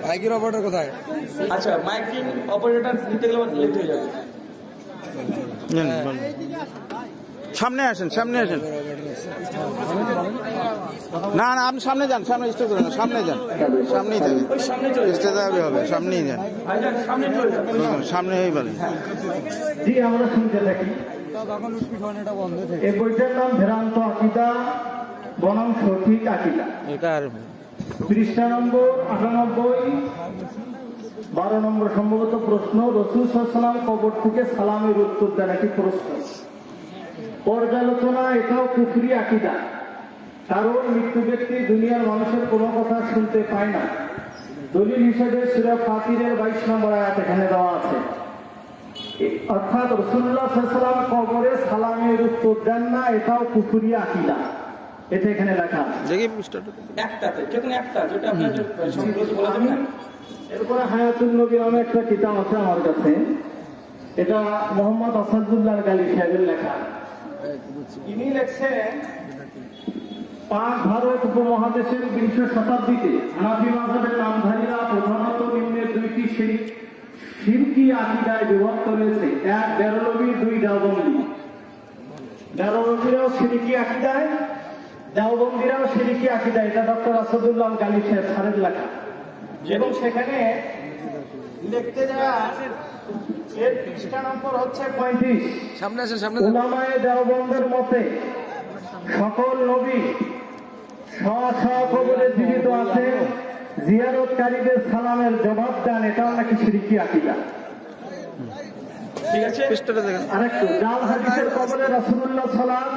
মাইকের অপারেটর কোথায়? আচ্ছা, মাইকিং অপারেটর নিতে গেলে লেট হয়ে যাবে। সামনে আসেন, সামনে আসেন। না না, আপনি সামনে যান, সামনে স্টে করেন, সামনে যান, সামনেই থাকে, স্টেজে হবে, সামনেই যান, সামনে হয়ে পারে। জি, আমরা শুনতে থাকি। এই বইটার নাম ভ্রান্ত আকিদা বনাম সঠিক আকিদা। এটা আর পৃষ্ঠা নম্বর 98, 12 নম্বর সম্ভবত প্রশ্ন। রাসূল সাল্লাল্লাহু আলাইহি ওয়াসাল্লাম কবর থেকে সালামের উত্তর দেন, একটি প্রশ্ন। পর্যালোচনা, এটাও কুফরি আকিদা। কারণ মৃত্যু ব্যক্তি দুনিয়ার মানুষের কোনো কথা শুনতে পায় না। দলিল হিসেবে সূরা ফাতিরের 22 নম্বর আয়াত এখানে দেওয়া আছে। অর্থাৎ রাসূলুল্লাহ সাল্লাল্লাহু আলাইহি ওয়াসাল্লাম কবরে সালামের উত্তর দেন না, এটাও কুফরি আকিদা। এটা এখানে লেখা আছে। দেখি একটাতে, যে কোনো একটা, যেটা আপনার সংগ্রহ বলা যাবে না। এরপরে হায়াতুন নবী নামে একটা কিতাব আছে আমার কাছে। এটা মোহাম্মদ আসাদুল্লাহ গালি সাহেবের লেখা। ইনি লেখছেন পাক ভারত উপমহাদেশের 20 শতাব্দীতে হানাফি মাযহাবের নামধারীরা প্রধানত নিম্নের দুইটি শিরকি আকীদায় বিভক্ত হয়েছে। এক বেরলভী, দুই দেওবন্দি। বেরলভীরাও শিরকি আকীদায়, দেওবন্দিরাও শিরকি আকীদায়। এটা ডক্টর আসাদুল্লাহ গালি সাহেব স্যারের লেখা। এবং সেখানে লিখতে যাওয়া এর পৃষ্ঠা নম্বর হচ্ছে 35। সামনে আসেন, সামনে। উলামায়ে দেওবন্দের মতে সকল নবী স্ব কবরে জীবিত আছে, জিয়ারতকারীদের সালামের জবাব দেন, এটাও নাকি শিরকি আকীদা। ঠিক আছে, আরেকটু জাল হাদিসের কবরে রাসূলুল্লাহ সালাম,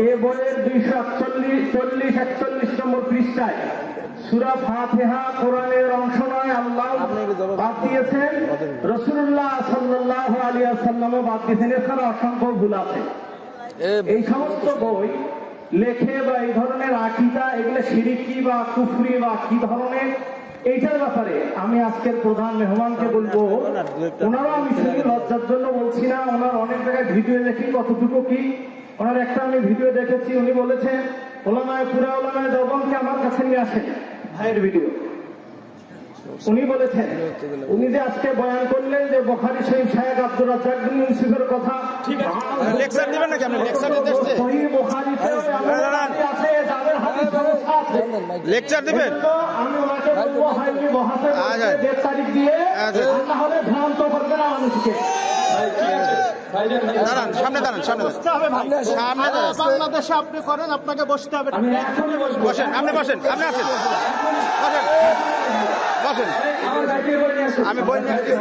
এই বইয়ের 241 নম্বর পৃষ্ঠায় সূরা ফাতিহা কোরআনের অংশ নয়, আল্লাহ বাদ দিয়েছেন, রাসূলুল্লাহ সাল্লাল্লাহু আলাইহি ওয়াসাল্লামও বাদ দিয়েছেন। এছাড়া অসংখ্য ভুল আছে। এই সমস্ত বই লেখে বা এই ধরনের আকীদা, এগুলো শিরকি বা কুফরি বা কি ধরনের, এইটার ব্যাপারে আমি আজকের প্রধান মেহমানকে বলবো। ওনারা, আমি শুধু লজ্জার জন্য বলছি না, ওনার অনেক জায়গায় ভিডিও দেখি কতটুকু কি। ওনার একটা আমি ভিডিও দেখেছি, উনি বলেছেন ওলামায়ে দেওবন্দকে আমার কাছে নিয়ে আসেন, ভাইয়ের ভিডিও। উনি বলেছেন, উনি যে আজকে বয়ান করলেন যে বুখারী শরীফ শায়েখ আব্দুর রাজ্জাক বিন ইউসুফের কথা, ঠিক আছে। লেকচার দিবেন নাকি আপনি? লেকচার দিতে আসছে, সহিহ বুখারীতে আছে, যাদের হাদিস ব্যবস্থা আছে, লেকচার দিবেন। আমি ওনাকে বলবো হাইলি বহাসের ডেট তারিখ দিয়ে, না হলে ভ্রান্ত করবে না মানুষকে। দাঁড়ান, সামনে দাঁড়ান, সামনে সামনে বাংলাদেশে আপনি করেন, আপনাকে বসতে হবে। আমি এখনই বসবো। বসেন, আপনি বসেন, আপনি আসেন, বসেন, বসেন। আমি বই নিয়ে আসছি,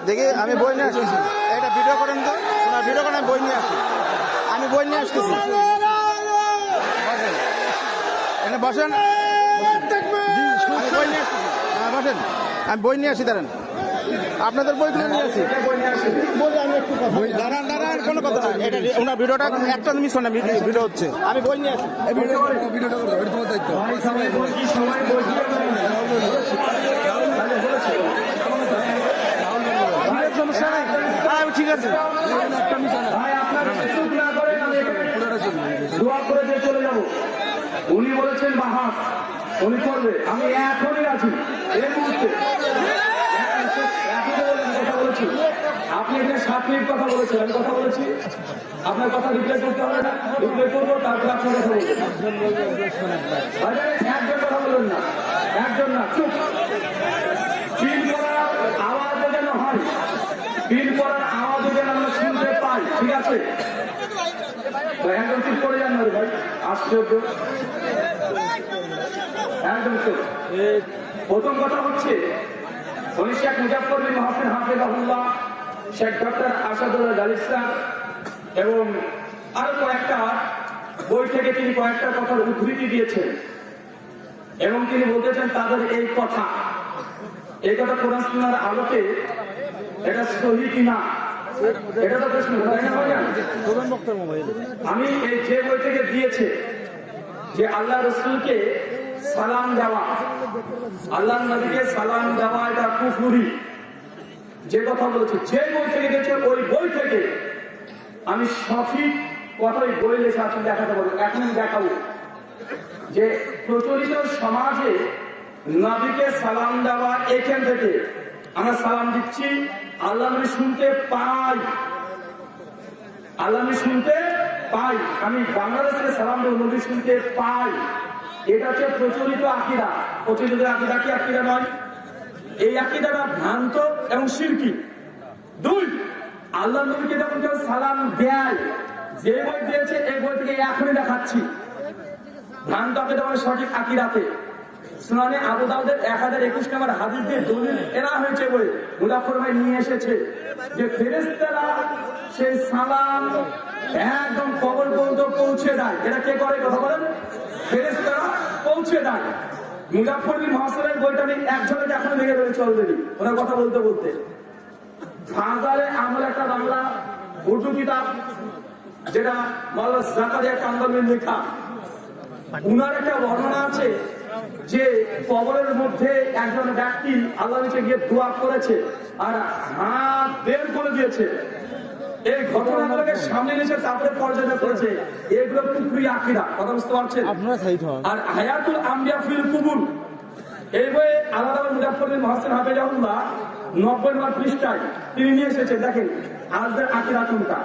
দেখি আমি বই নিয়ে আসছি। এটা ভিডিও করেন তো, ওনার ভিডিও করেন, আমি বই নিয়ে আসছি, আমি বই নিয়ে আসতেছি। বসেন, এখানে বসেন, আমি বই নিয়ে আসতেছি। হ্যাঁ বসেন, আমি বই নিয়ে আসি, দাঁড়ান, আপনাদের বইগুলো নিয়ে আসি। দাঁড়ান দাঁড়ান, কোনো কথা না, এটা ওনার ভিডিওটা একটা মিস হয় না, ভিডিও হচ্ছে, আমি বই নিয়ে আসি। ভিডিওটা করবো, এটা তোমার দায়িত্ব। সমস্যা নাই, ঠিক আছে। দোয়া করে দিয়ে চলে যাবো। উনি বলেছেন বাহাস, উনি করবে, আমি এখনই আছি এই মুহূর্তে। কথা বলেছি, আপনি এখানে 7 মিনিট কথা বলেছেন, আমি কথা বলেছি, আপনার কথা রিপ্লাই করতে হবে না, রিপ্লাই করবো, তারপরে আপনার কথা বলবেন। একজন কথা বলবেন না, একজন না, চুপ। ফিল করার আওয়াজও যেন হয়, ফিল করার আওয়াজও যেন আমরা শুনতে পাই, ঠিক আছে? একদম চুপ করে যান না ভাই, আশ্চর্য। একদম চুপ। প্রথম কথা হচ্ছে, শেখ মুজাফফর বিন মহসিন হাফিজাহুল্লাহ, শেখ ডক্টর আসাদুল্লাহ জালিসা এবং আরো কয়েকটা বই থেকে তিনি কয়েকটা কথার উদ্ধৃতি দিয়েছেন এবং তিনি বলতেছেন তাদের এই কথা কোরআন সুন্নাহর আলোকে এটা সহি কিনা, এটা তো প্রশ্ন, তাই না ভাইয়া? আমি এই যে বই থেকে দিয়েছে যে আল্লাহ রসুলকে সালাম দেওয়া, আল্লাহ নবীকে সালাম দেওয়া এটা কুফরি, যে কথা বলেছে, যে বই থেকে দিয়েছে ওই বই থেকে আমি সঠিক কতই বই লেখা আছে দেখাতে পারবো, এখন আমি দেখাবো যে প্রচলিত সমাজে নবীকে সালাম দেওয়া, এখান থেকে আমরা সালাম দিচ্ছি, আল্লাহ নবী শুনতে পাই, আল্লাহ নবী শুনতে পাই, আমি বাংলাদেশে সালাম দেব, নবী শুনতে পাই, এটা হচ্ছে প্রচলিত আকীদা। প্রচলিত আকীদা কি আকীদা নয়, এই আকীদাটা ভ্রান্ত এবং শিরকি। দুই, আল্লাহ নবীকে যখন কেউ সালাম দেয়, যে বই দিয়েছে এই বই থেকে এখনই দেখাচ্ছি, ভ্রান্ত আকীদা মানে সঠিক আকীদাতে। সুনানে আবু দাউদের 1021 নম্বর হাদিস দিয়ে দলিল এরা হয়েছে বই মুজাফফর ভাই নিয়ে এসেছে যে ফেরেশতারা সেই সালাম একদম কবর পর্যন্ত পৌঁছে দেয়। এটা কে করে কথা বলেন? ফেরেশতারা পৌঁছে দেয়। মুজাফফর বিন মহসিনের বইটা আমি এক ঝলকে এখনো ভেঙে ফেলেছি অলরেডি, ওনার কথা বলতে বলতে। ফাজালে আমল একটা বাংলা উর্দু কিতাব, যেটা মাওলানা জাকারিয়া কান্দরীর লেখা, উনার একটা বর্ণনা আছে যে কবরের মধ্যে একজন ব্যক্তি আল্লাহ নিচে গিয়ে দোয়া করেছে আর হাত বের করে দিয়েছে। এই ঘটনাগুলোকে সামনে এসে তারপরে পর্যালোচনা করেছে, এগুলো কুফরি আকীদা। কথা বুঝতে পারছেন? আর হায়াতুল আম্বিয়া ফিল কুবুর এই বইয়ে আলাদা মুজাফফর বিন মহসিন হাফেজাহুল্লাহ 90 নম্বর পৃষ্ঠায় তিনি নিয়ে এসেছেন। দেখেন আজদের আকীদা কোনটা,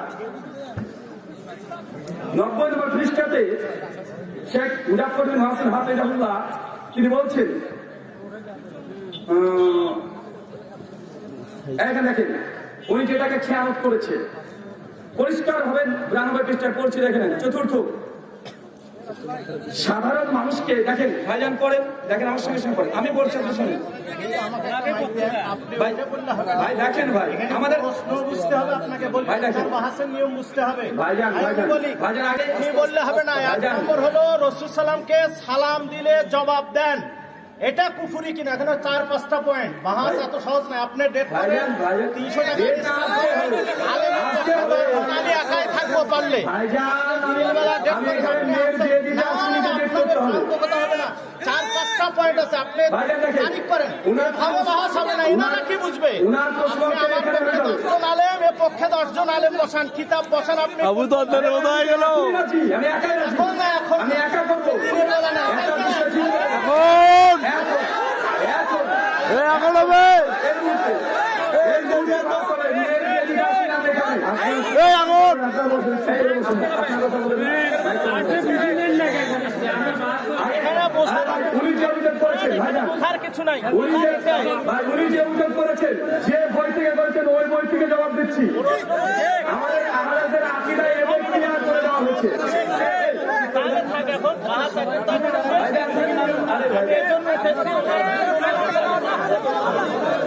90 নম্বর পৃষ্ঠাতে শেখ মুজাফফর বিন মহসিন হাফেজাহুল্লাহ তিনি বলছেন, এখানে দেখেন উনি যেটাকে খেয়ানত করেছে পরিষ্কার ভাবে 92 পৃষ্ঠায় পড়ছে। দেখেন চতুর্থ, সাধারণ মানুষকে দেখেন ভাইজান করেন, দেখেন আমার সঙ্গে সঙ্গে করেন, আমি বলছি আপনার সঙ্গে ভাই দেখেন ভাই আমাদের বুঝতে হবে, আপনাকে ভাই দেখেন বাহাসের নিয়ম বুঝতে হবে। ভাইজান ভাইজান আগে আপনি বললে হবে না। এক নম্বর হলো রাসূল সাল্লামকে সালাম দিলে জবাব দেন, এটা কুফরি কিনা, এখানে 4-5টা পয়েন্ট। বাহাস এত সহজ নয়, আপনি ডেট করেন 300 টাকা আমি একাই থাকবো পারলে হবে না। 4-5টা পয়েন্ট আছে, আপনি তারিখ করেন, ভাবে বাহাস হবে না। ইনারা কি বুঝবে? আলেম এ পক্ষে 10 জন আলেম বসান, কিতাব বসান, আপনি আমি একা আমি একা করবো এখন হবে কিছু নাই, উনি যে উল্লেখ করেছেন যে বই থেকে করেছেন ওই বই থেকে জবাব দিচ্ছি। আমাদের আকীদায় এই বই ক্লিয়ার করে দেওয়া হয়েছে।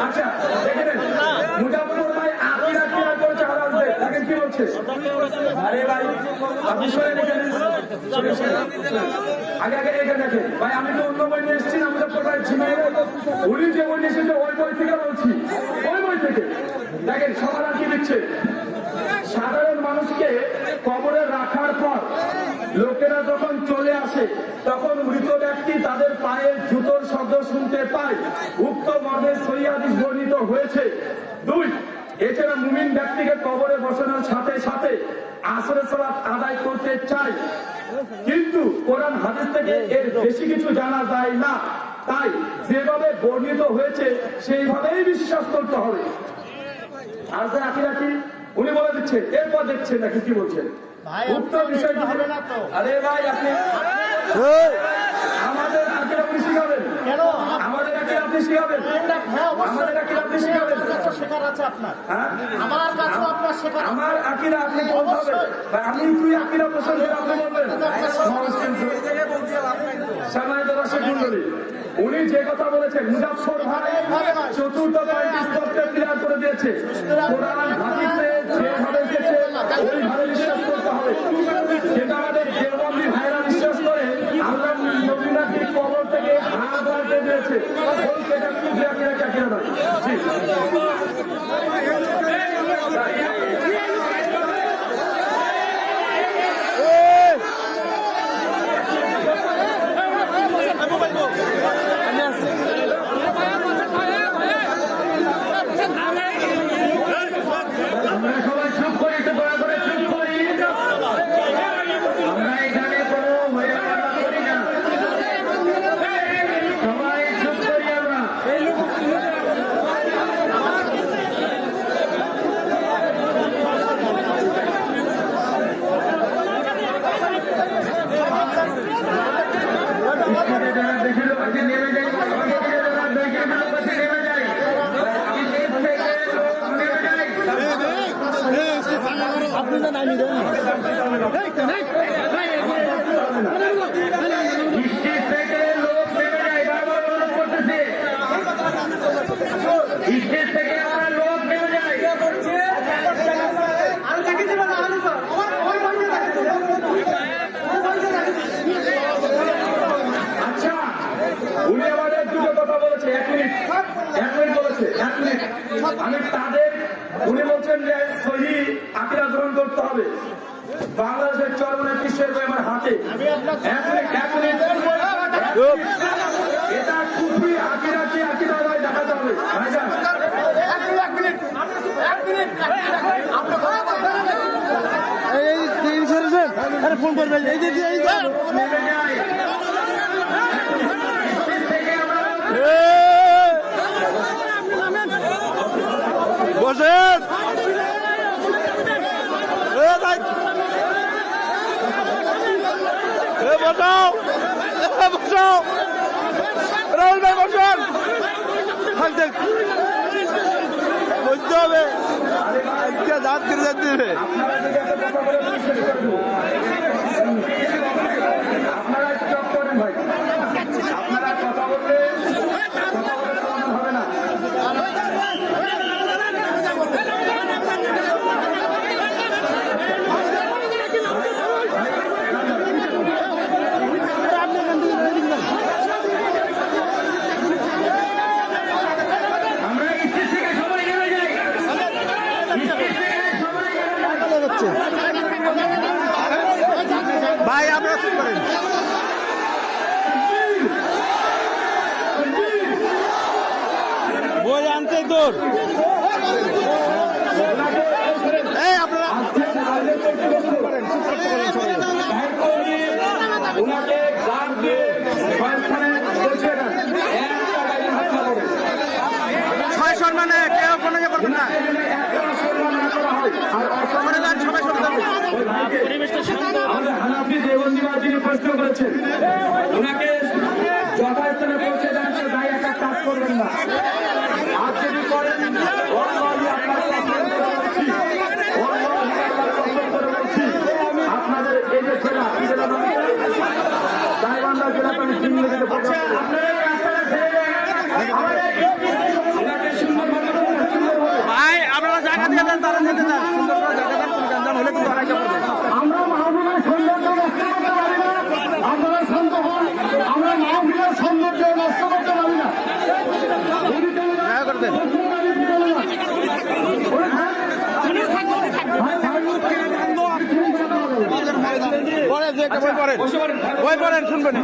আচ্ছা দেখেন মুজাফফর ভাই আকীদা ক্লিয়ার করেছে, দেখেন কি বলছে। আরে ভাই আপনি শুনে দেখেন, আগে আগে এখানে দেখেন ভাই, আমি তো অন্য বই নিয়ে এসেছি না, মুজাফফর ভাই ঝিমিয়ে উনি যে বই নিয়ে এসেছে ওই বই থেকে বলছি, ওই বই থেকে দেখেন সমাধান কি দিচ্ছে। সাধারণ মানুষকে কবরে রাখার পর লোকেরা যখন চলে আসে তখন মৃত ব্যক্তি তাদের পায়ের জুতোর শব্দ শুনতে পায়, উক্ত মর্মে সহিহ হাদিস বর্ণিত হয়েছে। 2, এছাড়া মুমিন ব্যক্তিকে কবরে বসানোর সাথে সাথে আসরের সালাত আদায় করতে চায়, কিন্তু কোরআন হাদিস থেকে এর বেশি কিছু জানা যায় না, তাই যেভাবে বর্ণিত হয়েছে সেইভাবেই বিশ্বাস করতে হবে। আর যে আকীদা কি উনি বলে দিচ্ছেন, এরপর দেখছেন নাকি কি বলছেন উত্তর বিষয় হবে না তো। আরে ভাই আপনি আমাদের আকীদা আপনি শিখাবেন কেন? আমাদের আকীদা আপনি শিখাবেন, আমাদের আকীদা আপনি শিখাবেন, শেখার আছে আপনার, হ্যাঁ আমার কাছেও আপনার শেখার। আমার আকীদা আপনি বলতে হবে। আমি তুই আকীদা পোষণ করে আপনি বলবেন। সম্মানিত দর্শক মণ্ডলী, উনি যে কথা বলেছেন মুজাফফর ভাই চতুর্থ পয়েন্ট স্পষ্ট ক্লিয়ার করে দিয়েছে। কোরআন হাদিসে যেভাবে এসেছে ওইভাবে বিশ্বাস করতে হবে, কিন্তু আমাদের দেওবন্দি ভাইরা বিশ্বাস করে আল্লাহ নবী নাকি কবর থেকে হাত বাড়তে দিয়েছে, ওই সেটা কুফরি আকীদা কি আকীদা নয়। জি আমরা সবাই চুপ করি, একটু দয়া করে চুপ করি। বলছেন যে সহি আকিরা গ্রহণ করতে হবে। বাংলাদেশের চরমনের বিশ্বের আমার হাতে এটা কুফরি আকিরা কি আকিরা নয় দেখাতে হবে। ভাইজান ফোন করবেন এই যে নেমে যায়। থেকে আমরা বসেন বসাও বসাও রাহুল ভাই বসেন বুঝতে হবে দাঁত করে যেতে দেবে আপনারা স্টপ করেন ভাই, আপনারা কথা বললে সমাধান হবে না। আমরা স্টেজ থেকে সবাই নেমে যাই, স্টেজ থেকে সবাই নেমে যাই। ভাই আপনারা শুরু করেন বই আনতে তোর এই আপনারা উনাকে গান দিয়ে কয়েকখানে বলছে না, একটা গাড়ি হাত না করে। ছয় সম্মানে কেউ কোনো ইয়ে করবেন না একটা সম্মান না করা হয়। আর সরে যান সবাই সরে যান আমাদের হানাফি দেওবন্দিরা যিনি প্রশ্ন করেছেন, ওনাকে যথাস্থানে পৌঁছে দেন, সে দায় একটা কাজ করবেন না। আর যদি করেন, ওয়াল্লাহি আপনার কসম করে বলছি, ওয়াল্লাহি আল্লাহর কসম করে বলছি, আপনাদের এই যে জেলা, এই জেলা নয়, গাইবান্ধা জেলাতে আমি চিহ্ন দিতে পারবো। আপনারা এই রাস্তাটা ছেড়ে দেন। ওনাকে সুন্দরভাবে ভাই আপনারা জায়গা দিয়ে দেন তারা যেতে দেন সুন্দর করে জায়গা দেন কোনো গান হলে কিন্তু আড়াই করবে আমরা মাহফিলের সৌন্দর্য নষ্ট করতে পারি না। আপনারা শান্ত হন, আমরা মাহফিলের সৌন্দর্য নষ্ট করতে পারি না। দয়া করে দেন পড়েন যে একটা বই পড়েন বই পড়েন শুনবেন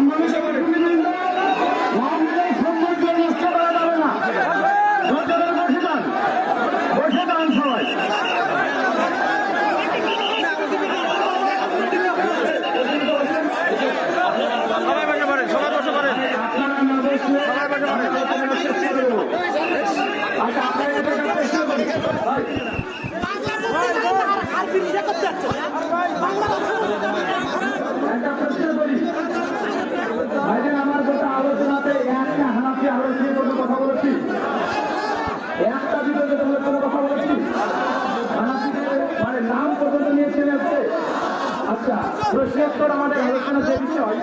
মাহফিলের সৌন্দর্য নষ্ট করা যাবে না। ধৈর্য ধরে বসে যান, বসে যান সবাই। সবাই বসে পড়েন সবাই বসে পড়েন আপনারা না বসলে সবাই বসে পড়েন আচ্ছা, আপনারা এটা চেষ্টা করি। একটা প্রশ্ন করি। ভাইজান, আমার গোটা আলোচনাতে একটা হানাফি আলোচনার কোনো কথা বলেছি, একটা বিরোধের কোনো কথা বলেছি, হানাফিদের মানে নাম পর্যন্ত নিয়েছেন আজকে। আচ্ছা, প্রশ্নোত্তর আমাদের আলোচনা যে বিষয়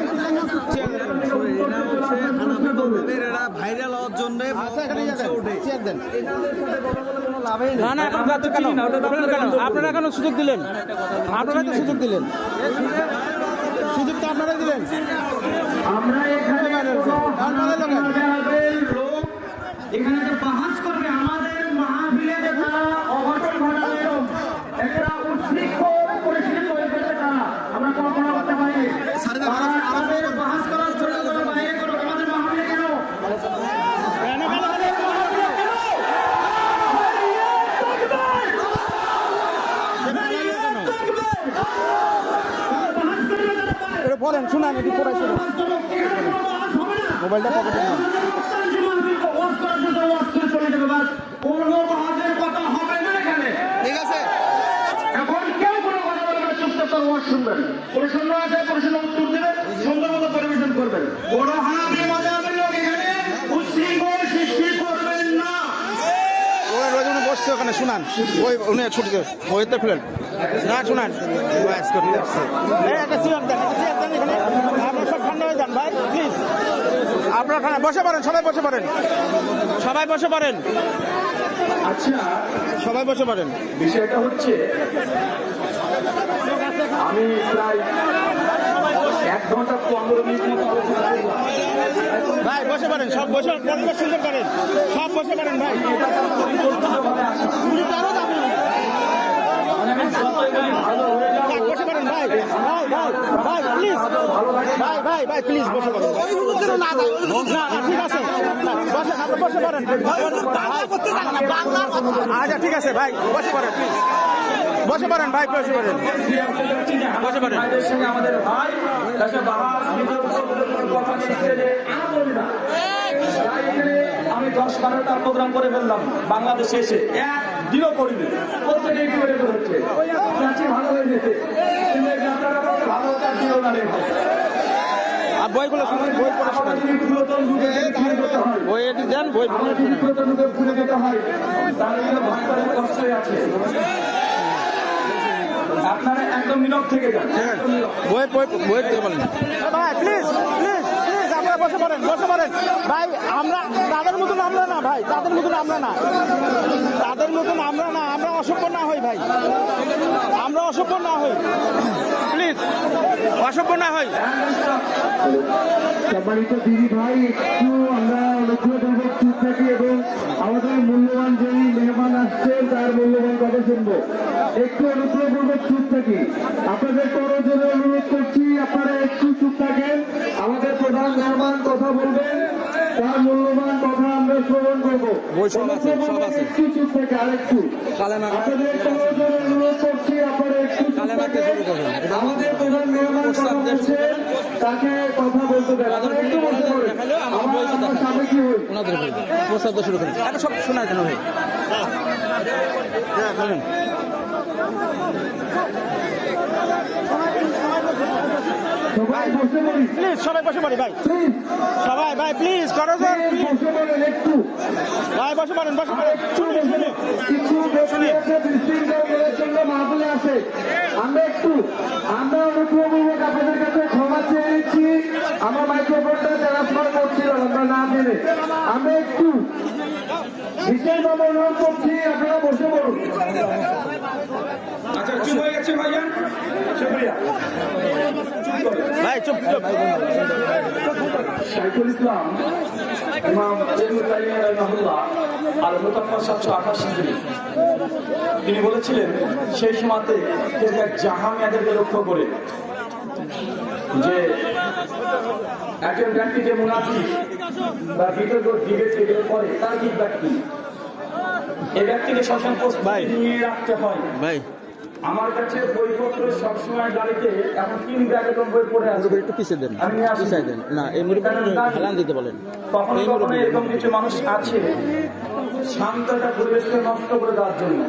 ভাইরাল হওয়ার জন্য না না এখন যাচ্ছে কেন আপনারা কেন সুযোগ দিলেন আপনারা তো সুযোগ দিলেন সুযোগ তো আপনারাই দিলেন আমরা এখানে কোনো আমাদের লোকের লোক এখানে যে বাহাস করবে আমাদের মাহফিলে যারা অঘটন ঘটাবে, একটা উচ্ছৃঙ্খল পরিস্থিতি তৈরি করতে তারা আমরা কল্পনা করতে পারি। তারা আমাদের বাহাস করার জন্য বাইরে করুক, আমাদের মাহফিলে কেন? বলেন শুনান এটি পড়াই শুনুন মোবাইলটা পকেটে নেন ঠিক আছে এখন কেউ কোনো কথা বলবে না, চুপচাপ তার ওয়াজ শুনবেন। প্রশ্ন আছে, প্রশ্ন উত্তর দেবেন, সুন্দর মতো পরিবেশন করবেন। বড় হানাফি মাযহাবের লোক এখানে উচ্ছৃঙ্খল সৃষ্টি করবেন না। ওরা রোজ উনি বসছে ওখানে শুনান বই উনি ছুটছে বইতে খুলেন না শুনান ওয়াজ করতে আসছে এই একটা চেয়ার দেন একটা চেয়ার দেন এখানে আপনারা সব ঠান্ডা হয়ে যান ভাই প্লিজ আপনারা ঠান্ডা বসে পড়েন সবাই বসে পড়েন সবাই বসে পড়েন আচ্ছা, সবাই বসে পড়েন বিষয়টা হচ্ছে আমি প্রায় 1 ঘন্টা 15 মিনিট মতো আলোচনা করলাম। ভাই বসে পড়েন সব বসে পরিবেশ সুন্দর করেন সব বসে পড়েন ভাই পরিকল্পিতভাবে আসা। ভালো হয়ে যাবো, বসে পড়েন ভাই, ভাই ভাই ভাই প্লিজ, ভাই ভাই ভাই প্লিজ বসে পড়েন। না না ঠিক আছে, বসে আপনি বসে পড়েন। আচ্ছা ঠিক আছে ভাই, বসে পড়েন প্লিজ, বসে পড়েন ভাই, বসে পড়েন। বসে পড়েন। ভাইদের সঙ্গে আমাদের ভাই তাছাড়া বাহার নিজের কথা বলছে যে বলি না, তাই এখানে আমি 10-12টা প্রোগ্রাম করে ফেললাম বাংলাদেশে এসে, একদিনও করিনি, প্রত্যেকে একটু করে হচ্ছে চাচ্ছি ভালো হয়ে যেতে, কিন্তু এই যাত্রাটা করতে ভালো হতে আর দিও না রে ভাই। আর বইগুলো শুনুন, বই পড়ে আমরা যদি পুরাতন যুগে ফিরে যেতে হয়, বই এটি দেন, বই আমরা যদি পুরাতন যুগে ফিরে যেতে হয়, তাহলে কিন্তু ভয় করার কষ্টই আছে। আপনারা একদম নীরব থেকে যান, একদম নীরব। বই বই বই দিয়ে বলেন ভাই প্লিজ প্লিজ প্লিজ, আপনারা বসে পড়েন, বসে পড়েন ভাই। আমরা তাদের মতন আমরা না ভাই, তাদের মতন আমরা না, তাদের মতন আমরা না, আমরা অসভ্য না হই ভাই, আমরা অসভ্য না হই, প্লিজ অসভ্য না হই। সম্মানিত দিদি ভাই, একটু আমরা অনুগ্রহপূর্বক চুপ থাকি এবং আমাদের মূল্যবান যিনি মেহমান আসছেন তার মূল্যবান কথা শুনবো। একটু অনুগ্রহপূর্বক চুপ থাকি, আপনাদের করজোরে অনুরোধ করছি আপনারা একটু চুপ থাকেন। আমাদের প্রধান মেহমান কথা বলবেন, তার মূল্যবান কথা আমরা শ্রবণ করবো। অনুগ্রহপূর্বক একটু চুপ থাকে, আর একটু আপনাদের করজোরে অনুরোধ করছি আপনারা একটু চুপ থাকেন। আমাদের প্রধান মেহমান কথা বলছেন, তাকে কথা বলতে দেন, আপনারা একটু বসে পড়েন। আমরা সামনে কি হই ওনাদের বই প্রস্তাব শুরু করেন, এটা সব শোনায় কেন ভাই? হ্যাঁ বলেন। সবাই বসে পড়ি, প্লিজ সবাই বসে পড়ি ভাই, প্লিজ সবাই ভাই প্লিজ করজোর, বসে পড়েন একটু। ভাই বসে পড়েন, বসে পড়েন, শুনি শুনি। কিছু ব্যক্তি আছে বিশৃঙ্খলের জন্য মাহফিলে আসে, আমরা অনুগ্রহপূর্বক আপনাদের কাছে ক্ষমা চেয়ে নিচ্ছি। আমার মাইক্রোফোনটা ট্রান্সফার করছিলাম আমরা না জেনে, আমরা একটু বিশেষভাবে অনুরোধ করছি আপনারা বসে পড়ুন। আচ্ছা চুপ হয়ে গেছে ভাইজান, শুকরিয়া। ভাই চুপ চুপ। শাইখুল ইসলাম ইমাম ইবনে তাইমিয়া রাহিমাহুল্লাহ আল মুতাফা 788 হিজরি, তিনি বলেছিলেন সেই সময়তে তিনি এক জাহামিয়াদেরকে লক্ষ্য করে যে একজন ব্যক্তি যে মুনাফিক বা বিতর্ক ডিবেট টিবেট করে তার কি ব্যক্তি, এই ব্যক্তিকে সবসময় প্রস্তুতি নিয়ে রাখতে হয়। ভাই আমার কাছে বইপত্র সবসময় গাড়িতে এখন 3 ব্যাগের বই পড়ে আছে, একটু পিছিয়ে দেন, আমি নিয়ে আসি। পিছিয়ে দেন না, এই মুরব্বী হেলান দিতে বলেন। কখনো কখনো এরকম কিছু মানুষ আছে শান্ত একটা পরিবেশকে নষ্ট করে দেওয়ার জন্য।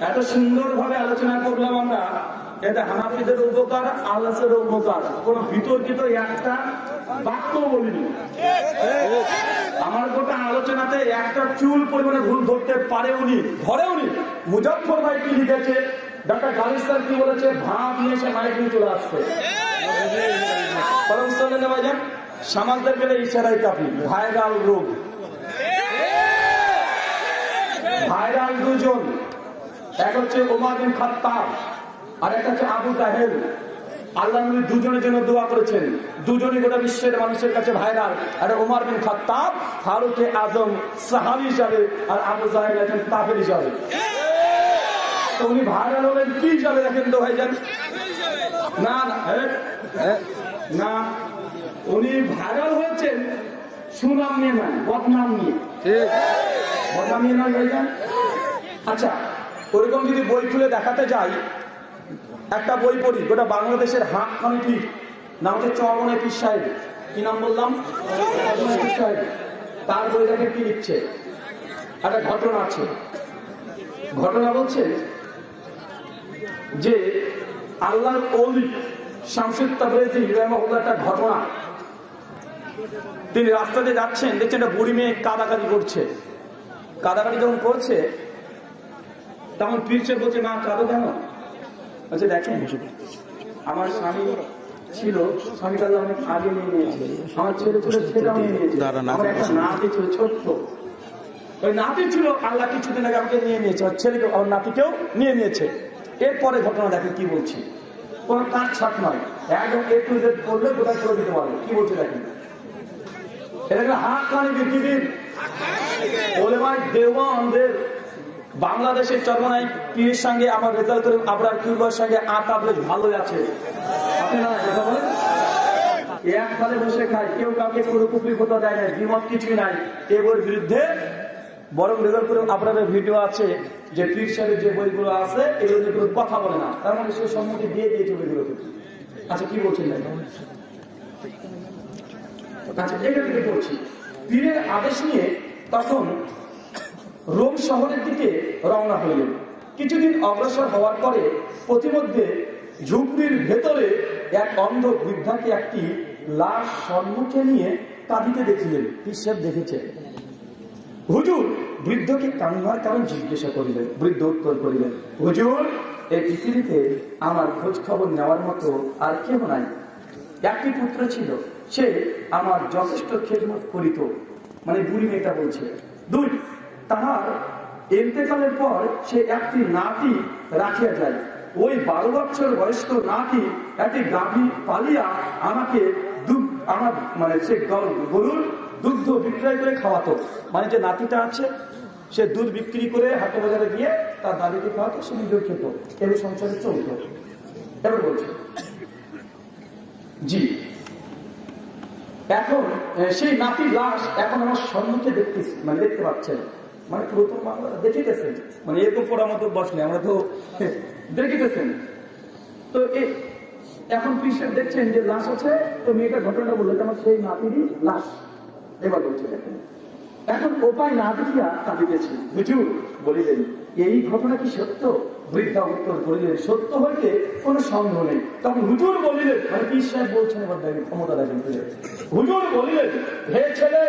এত সুন্দরভাবে আলোচনা করলাম আমরা, এটা হানাফিদের উপকার, আল্লাহের উপকার, কোন বিতর্কিত একটা বাক্য বলিনি। আমার গোটা আলোচনাতে একটা চুল পরিমাণে ভুল ধরতে পারেওনি, ধরেওনি। মুজফ্ফর ভাই কি লিখেছে, ডক্টর গালিব স্যার কি বলেছে, ভাব নিয়ে এসে মাইক নিয়ে চলে আসছে। ভাইজান সমাজদের গেলে ইশারাই কাফি। ভাইরাল রোগ, ভাইরাল দুজন, এক হচ্ছে ওমর বিন খাত্তাব আর এক হচ্ছে আবু জাহেল। আল্লাহ নবী দুজনের জন্য দোয়া করেছেন, দুজনই গোটা বিশ্বের মানুষের কাছে ভাইরাল। আর ওমর বিন খাত্তাব ফারুক আজম সাহাবী হিসাবে, আর আবু জাহেল একজন কাফের হিসাবে। তো উনি ভাইরাল হলেন কি হিসাবে দেখেন তো ভাইজান? না না, উনি ভাইরাল হয়েছেন সুনাম নিয়ে নয়, বদনাম নিয়ে। বদনাম নিয়ে নয় ভাইজান। আচ্ছা, ওরকম যদি বই খুলে দেখাতে যাই, একটা বই পড়ি গোটা বাংলাদেশের হাঁকখানি পীর, নাম হচ্ছে চরমনে পীর সাহেব। কি নাম বললাম? পীর সাহেব। তার বই দেখে কি লিখছে, একটা ঘটনা আছে। ঘটনা বলছে যে আল্লাহর ওলি শামসুদ তাবরেজি রাহিমাহুল্লাহ একটা ঘটনা, তিনি রাস্তাতে যাচ্ছেন, দেখছেন একটা বুড়ি মেয়ে কাদাকাদি করছে। কাদাকাদি যখন করছে তখন পীর সাহেব বলছে, মা কাঁদো কেন? বলছে, দেখেন আমার স্বামী ছিল, স্বামীটা অনেক আগে নিয়ে নিয়েছে, আমার ছেলে ছিল, ছেলেও নিয়ে নিয়েছে, আমার একটা নাতি ছিল ছোট্ট, ওই নাতি ছিল আল্লাহ কিছুদিন আগে আমাকে নিয়ে নিয়েছে, ওর ছেলেকে আমার নাতিকেও নিয়ে নিয়েছে। এরপরে ঘটনা দেখেন কি বলছি, কোন কাজ ছাট নয়, একদম A to Z করলে কোথায় করে দিতে পারবে। কি বলছে দেখেন, এটা হাত কানি বিক্রির ওলেমাই দেওয়ানদের বাংলাদেশের চরমনাই পীরের সঙ্গে আমার রেজাল্ট করে আবরার কিউবার সঙ্গে আতাবলের ভালোই আছে। আপনারা কথা বলেন, এক ফালে বসে খায়, কেউ কাউকে কোনো কুপরি কথা দেয় না, দ্বিমত কিছুই নাই এগুলোর বিরুদ্ধে। বরং রেজাল্ট করে আপনাদের ভিডিও আছে যে পীর সাহেবের যে বইগুলো আছে এগুলো নিয়ে কোনো কথা বলে না, তার মানে সে সম্মতি দিয়ে দিয়েছে বইগুলোকে। আচ্ছা কি বলছেন না? আচ্ছা এটা থেকে বলছি, পীরের আদেশ নিয়ে তখন রোম শহরের দিকে রওনা হইলেন। কিছুদিন অগ্রসর হওয়ার পরে প্রতিমধ্যে ঝুপড়ির ভেতরে এক অন্ধ বৃদ্ধাকে একটি লাশ সম্মুখে নিয়ে কাঁদিতে দেখিলেন। পীর সাহেব দেখেছে। হুজুর বৃদ্ধকে কান্নার কারণ জিজ্ঞাসা করিলেন। বৃদ্ধ উত্তর করিলেন, হুজুর এই পৃথিবীতে আমার খোঁজ খবর নেওয়ার মতো আর কেউ নাই। একটি পুত্র ছিল, সে আমার যথেষ্ট খেদমত করিত। মানে বুড়ি মেয়েটা বলছে। 2, তাহার ইন্তেকালের পর সে একটি নাতি রাখিয়া যায়। ওই 12 বছর বয়স্ক নাতি একটি গাভী পালিয়া আমাকে আমার মানে সে গরুর দুগ্ধ বিক্রয় করে খাওয়াতো। মানে যে নাতিটা আছে সে দুধ বিক্রি করে হাটে বাজারে গিয়ে তার দাদিকে খাওয়াতো, সে নিজেও খেত, এর সংসারে চলত। এবার বলছে জি, এখন সেই নাতির লাশ এখন আমার সম্মুখে দেখতেছি, মানে দেখতে পাচ্ছেন, মানে প্রথম আমরা দেখিতেছেন, মানে এরকম পড়ার মতো বসলে আমরা তো দেখিতেছেন। তো এখন পীর দেখছেন যে লাশ আছে, তো মেয়েটা ঘটনা বললো আমার সেই নাতিরই লাশ। এবার বলছে দেখেন, এখন উপায় না দেখিয়া কাঁদিতেছি। হুজুর বলিলেন, এই ঘটনা কি সত্য? বৃদ্ধা উত্তর করিলেন, সত্য হইতে কোনো সন্দেহ নেই। তখন হুজুর বলিলেন, মানে পীর সাহেব বলছেন, এবার দেখেন ক্ষমতা দেখেন। হুজুর বলিলেন, হে ছেলে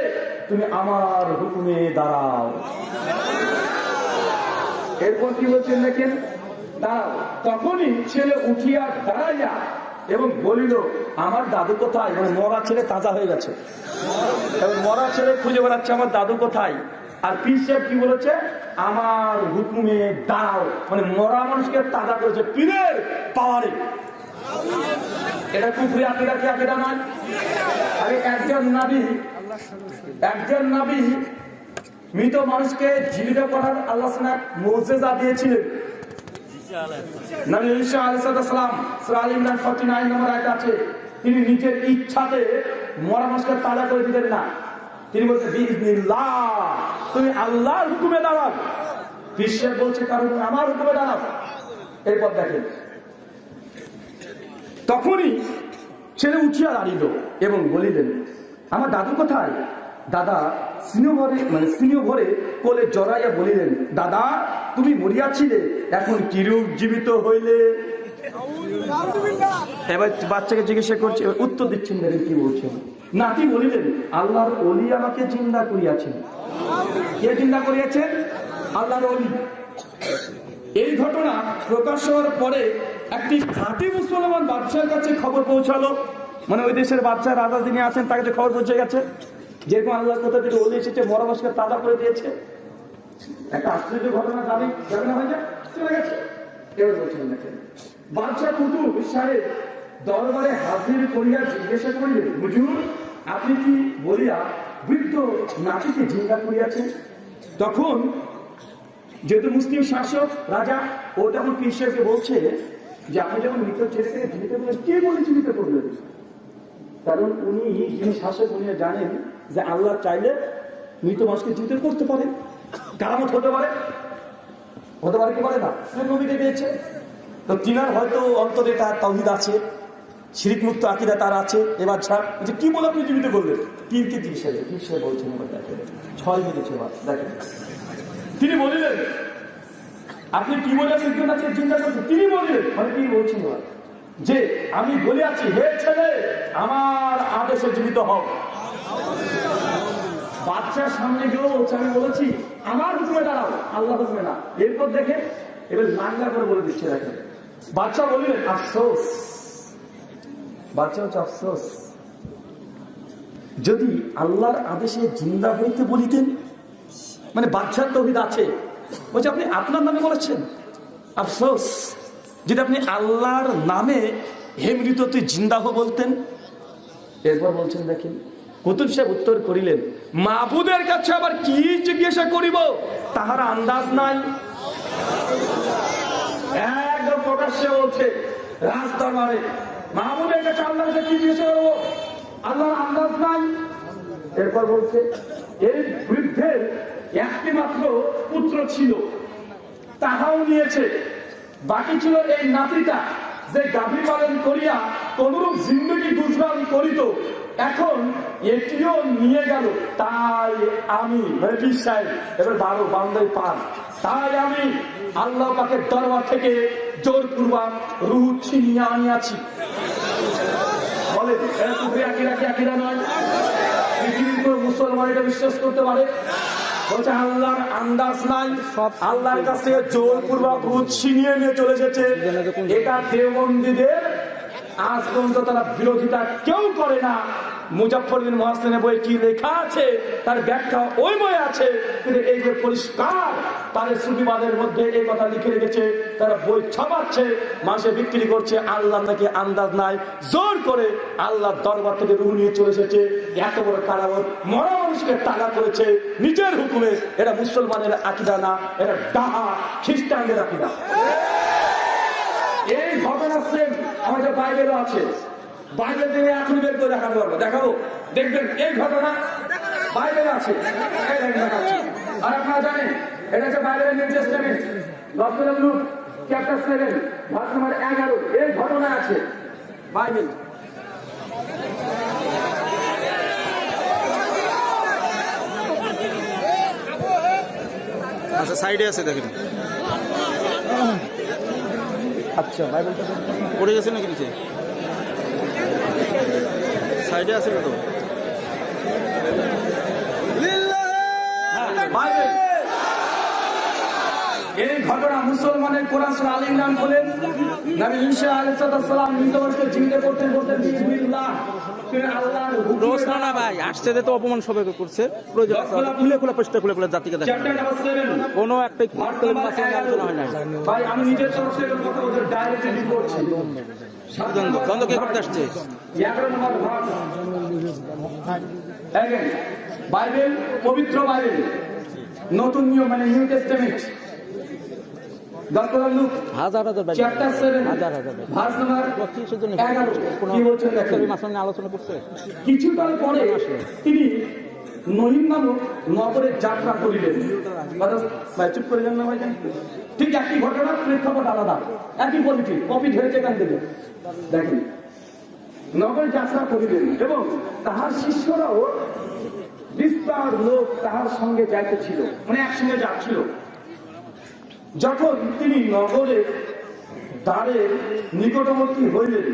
তুমি আমার হুকুমে দাঁড়াও। এরপর কি বলছেন দেখেন, দাঁড়াও। তখনই ছেলে উঠিয়া দাঁড়াইয়া এবং বলিল, আমার দাদু কোথায়? মানে মরা ছেলে তাজা হয়ে গেছে, এবং মরা ছেলে খুঁজে বেড়াচ্ছে আমার দাদু কোথায়। আর পীর সাহেব কি বলেছে, আমার হুকুমে দাঁড়াও, মানে মরা মানুষকে তাজা করেছে পীরের পাওয়ারে। এটা কুফরি আকিদা কি আকিদা নয়? আরে একজন নবী মৃত মানুষকে জীবিত করার আল্লাহ মুজিজা দিয়েছিলেন। নবী ঈসা আলাইহিস সালাম সূরা আল ইমরান 49 নম্বর আয়াত আছে, তিনি নিজের ইচ্ছাতে মরা মানুষকে তাজা করে দিতেন না। তিনি বলছেন বিইজনিল্লাহ, তুমি আল্লাহর হুকুমে দাঁড়াও। পীর সাহেব বলছে কারণ আমার হুকুমে দাঁড়াও। এরপর দেখেন, তখনই ছেলে উঠিয়া দাঁড়িল এবং বলিলেন, আমার দাদু কোথায়? দাদা সিনিয় ভরে কোলে জড়াইয়া বলিলেন, দাদা তুমি মরিয়াছিলে, এখন কিরূপ জীবিত হইলে? এবার বাচ্চাকে জিজ্ঞাসা করছে, উত্তর দিচ্ছেন, দেখেন কি বলছেন। নাতি বলিলেন, আল্লাহর ওলি আমাকে জিন্দা করিয়াছেন। কে জিন্দা করিয়াছেন? আল্লাহর ওলি। এই ঘটনা প্রকাশ হওয়ার পরে একটি খাঁটি মুসলমান বাদশার কাছে খবর পৌঁছালো। মানে ওই দেশের বাদশা রাজা যিনি আছেন তার কাছে খবর পৌঁছে গেছে, যেরকম আল্লাহর কোথা থেকে ওলি এসেছে, মরা মানুষকে তাজা করে দিয়েছে। একটা আশ্চর্য ঘটনা যাবে না হয়ে যায়, চলে গেছে। এবার বলছেন দেখেন, বাদশা কুতুব সাহেব দরবারে হাজির করিয়া জিজ্ঞাসা করিলেন, হুজুর আপনি কি বলিয়া বৃদ্ধ নাতিকে জিন্দা করিয়াছেন? তখন যেহেতু মুসলিম শাসক রাজা, ও তখন পীর সাহেবকে বলছে যে আপনি যখন মৃত ছেলেকে জীবিত করলেন, কে বলে জীবিত করলেন? কারণ উনি যিনি শাসক, উনি জানেন যে আল্লাহ চাইলে মৃত মানুষকে জীবিত করতে পারে, কারামত হতে পারে কি পারে না, নবীকে দিয়েছে। তো তিনার হয়তো অন্তরে তার তাওহীদ আছে, শিরক মুক্ত আকীদা তার আছে। এবার যে কি বলে আপনি জীবিত করলেন? পীরকে জিজ্ঞাসা করে, পীর সাহেব বলছেন, দেখেন 6 মিনিট দেখেন, তিনি বলিলেন, আপনি কি বলে চিন্তা করছেন? তিনি বলিলেন, মানে তিনি বলছেন যে আমি বলিয়াছি, হে ছেলে আমার আদেশে জীবিত হও। বাচ্চার সামনে গিয়েও আমি বলেছি আমার হুকুমে দাঁড়াও, আল্লাহ হুকুমে না। এরপর দেখে এবার লাঙ্গা করে বলে দিচ্ছে, দেখেন বাচ্চা বলিলেন, আফসোস। বাচ্চা হচ্ছে আফসোস, যদি আল্লাহর আদেশে জিন্দা হইতে বলিতেন। মানে বাচ্চার তৌহিদ আছে, বলছে আপনি আপনার নামে বলেছেন, আফসোস যদি আপনি আল্লাহর নামে হে মৃত তুই জিন্দা হো বলতেন। এরপর বলছেন দেখেন, কুতুব সাহেব উত্তর করিলেন, মাবুদের কাছে আবার কি জিজ্ঞাসা করিব তাহার আন্দাজ নাই। একদম প্রকাশ্যে বলছে রাজদরবারে, মাহমুদের কাছে আল্লাহর কাছে কি জিজ্ঞেস করবো? আল্লাহর আন্দাজ নাই। এরপর বলছে এই বৃদ্ধের একটি মাত্র পুত্র ছিল, তাহাও নিয়েছে, বাকি ছিল এই নাতিটা, যে গাভী পালন করিয়া কোনরূপ জিন্দগি গুজরান করিত, এখন এটিও নিয়ে গেল। তাই আমি সাহেব এবার 12 বান্দায় পান, তাই আমি আল্লাহ পাকের দরবার থেকে জোরপূর্বক রূহ ছিনিয়ে আনিয়াছি। বলে আকিরা নয়, পৃথিবীর কোন মুসলমান এটা বিশ্বাস করতে পারে? বলছে আল্লাহর আন্দাজ নাই, আল্লাহর কাছ থেকে জোরপূর্বক রূহ ছিনিয়ে নিয়ে চলে এসেছে। এটা দেওবন্দীদের আজ পর্যন্ত তারা বিরোধিতা কেউ করে না। মুজাফফর বিন মুহসিনের বই কি লেখা আছে তার ব্যাখ্যা ওই বই আছে, কিন্তু এই যে পরিষ্কার তাদের সুফিবাদের মধ্যে এই কথা লিখে রেখেছে, তারা বই ছাপাচ্ছে, মাসে বিক্রি করছে। আল্লাহ নাকি আন্দাজ নাই, জোর করে আল্লাহর দরবার থেকে রূহ নিয়ে চলে এসেছে। এত বড় কারাগার, মরা মানুষকে টাকা করেছে নিজের হুকুমে। এটা মুসলমানের আকীদা না, এটা ডাহা খ্রিস্টানদের আকীদা। এই ঘটনা সেম আমাদের বাইবেলও আছে, বাইবেল থেকে এখনই বের করে দেখাতে পারবো, দেখাবো, দেখবেন এই ঘটনা বাইবেলে আছে। আর আপনারা জানেন এটা হচ্ছে বাইবেলের new testament, gospel of look chapter 7 verse number 11, এই ঘটনা আছে বাইবেল। আচ্ছা সাইডে আছে দেখেন। আচ্ছা বাইবেলটা পড়ে গেছে নাকি নিচে? সাইডে আছে তো বাইবেল। এই ঘটনা মুসলমানের কোরআন সূরা আল ইমরান বলেন, নবী ঈসা আলাইহিস সালাম মৃত মানুষকে জীবিত করতে বলতেন বিসমিল্লাহ, আল্লাহর হুকুমে। রোজ না ভাই আসছে যে তো অপমান সবাই করছে, প্রয়োজন খুলে খুলে পৃষ্ঠা খুলে খুলে জাতিকে দেখেন, চ্যাপ্টার নাম্বার 7 কোনো একটা আলোচনা হয় না। ভাই আমি নিজের তরফ থেকে কথা বলতে ডাইরেক্ট রিড করছি। দ্বন্দ্ব কে করতে আসছে? 11 নম্বর ভার্স, again বাইবেল, পবিত্র বাইবেল, নতুন নিয়ম মানে new testament, gospel of look হাজার হাজার চ্যাপ্টার 7 হাজার হাজার ভার্স নাম্বার 11 কি বলছেন দেখেন। মাসানে আলোচনা করছে। কিছুকাল পরে তিনি নহিম নামক নগরে যাত্রা করিলেন। ভাই চুপ করে যান না ভাই, ঠিক একই ঘটনা, প্রেক্ষাপট আলাদা, একই পলিটিক, কপি ধরেছে এখান থেকে। দেখেন নগরে যাত্রা করিলেন এবং তাহার শিষ্যরাও বিস্তার লোক তাহার সঙ্গে যাইতেছিল, মানে একসঙ্গে যাচ্ছিল। যখন তিনি নগরের দ্বারের নিকটবর্তী হইলেন,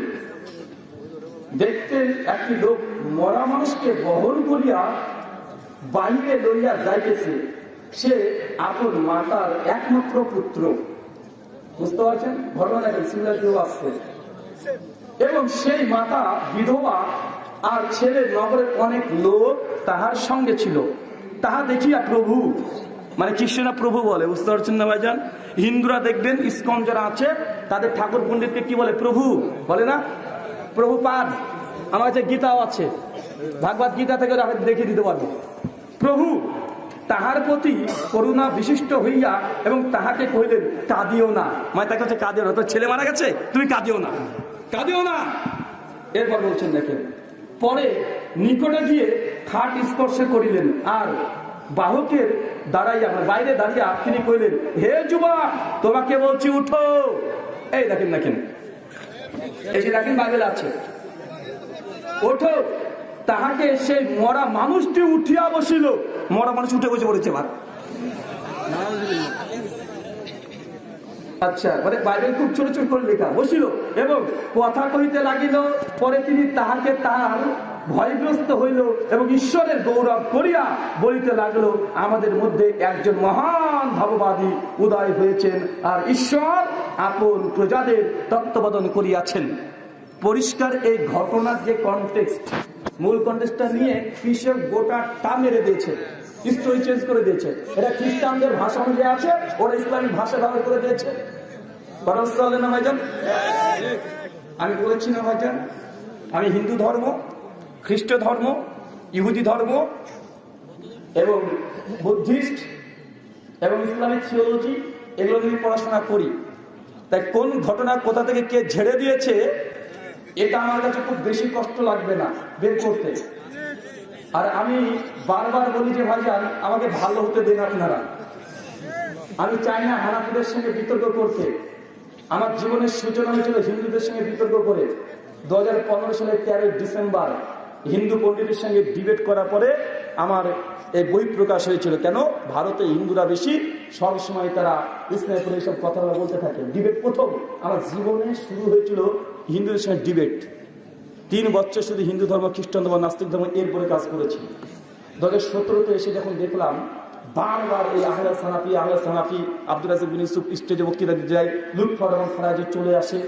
দেখতেন একটি লোক মরা মানুষকে বহন করিয়া বাইরে লইয়া যাইতেছে, সে আপন মাতার একমাত্র পুত্র। বুঝতে পারছেন ঘটনা, সিমিলার কেউ আসছে। এবং সেই মাতা বিধবা, আর ছেলে নগরের অনেক লোক তাহার সঙ্গে ছিল। তাহা দেখিয়া প্রভু, মানে খ্রিস্টানরা প্রভু বলে, বুঝতে পারছেন না ভাইজান? হিন্দুরা দেখবেন ইসকন যারা আছে তাদের ঠাকুর পণ্ডিতকে কি বলে? প্রভু বলে না, প্রভুপাদ। আমার কাছে গীতাও আছে, ভাগবত গীতা থেকে দেখিয়ে দিতে পারবো। প্রভু তাহার প্রতি করুণা বিশিষ্ট হইয়া এবং তাহাকে কহিলেন কাঁদিও না, মানে তার কাছে কাঁদিও না, তোর ছেলে মারা গেছে, তুমি কাঁদিও না, কাঁদিও না। এরপর বলছেন দেখেন, পরে নিকটে গিয়ে খাট স্পর্শ করিলেন, আর বাহকের দাঁড়াইয়া, বাইরে দাঁড়িয়া তিনি কইলেন, হে যুবক, তোমাকে বলছি উঠো। এই দেখেন দেখেন, এই যে দেখেন বাইবেল আছে, ওঠো। তাহাকে সেই মরা মানুষটি উঠিয়া বসিল। মরা মানুষ উঠে বসে পড়েছে ভাত। আচ্ছা, মানে বাইবেল খুব ছোট ছোট করে লেখা, বসিল এবং কথা কহিতে লাগিল। পরে তিনি তাহাকে তাহার ভয়গ্রস্ত হইল এবং ঈশ্বরের গৌরব করিয়া বলিতে লাগলো, আমাদের মধ্যে একজন মহান ভাববাদী উদয় হয়েছেন, আর ঈশ্বর আপন প্রজাদের তত্ত্বাবধান করিয়াছেন। পরিষ্কার এই ঘটনার যে কনটেক্সট, মূল কনটেক্সটটা নিয়ে কৃষক গোটাটা মেরে দিয়েছে, স্টোরি চেঞ্জ করে দিয়েছে। এটা খ্রিস্টানদের ভাষা অনুযায়ী আছে, ওরা ইসলামিক ভাষা ব্যবহার করে দিয়েছে। না ভাইজান, আমি বলেছি না ভাইজান, আমি হিন্দু ধর্ম, খ্রিস্ট ধর্ম, ইহুদি ধর্ম এবং বুদ্ধিস্ট এবং ইসলামিক থিওলজি এগুলো নিয়ে পড়াশোনা করি, তাই কোন ঘটনা কোথা থেকে কে ঝেড়ে দিয়েছে এটা আমার কাছে খুব বেশি কষ্ট লাগবে না বের করতে। আর আমি বারবার বলি যে ভাইজান আমাকে ভালো হতে দেন আপনারা। আমি চাই না হানাফিদের সঙ্গে বিতর্ক করতে। আমার জীবনের সূচনা হয়েছিল হিন্দুদের সঙ্গে বিতর্ক করে। 2015 সালের 13 ডিসেম্বর হিন্দু পণ্ডিতের সঙ্গে ডিবেট করার পরে আমার এই বই প্রকাশ হয়েছিল। কেন? ভারতে হিন্দুরা বেশি, সবসময় তারা ইসলামের উপরে এইসব কথা বলতে থাকে। ডিবেট প্রথম আমার জীবনে শুরু হয়েছিল হিন্দুদের সঙ্গে ডিবেট। 3 বছর শুধু হিন্দু ধর্ম, খ্রিস্টান ধর্ম, নাস্তিক ধর্ম এরপরে কাজ করেছি। 2017-তে এসে যখন দেখলাম বারবার এই আহলে সানাফি আব্দুল রাজ্জাক বিন ইউসুফ স্টেজে বক্তৃতা দিতে যায়, লুৎফর রহমান ফরাজি চলে আসে,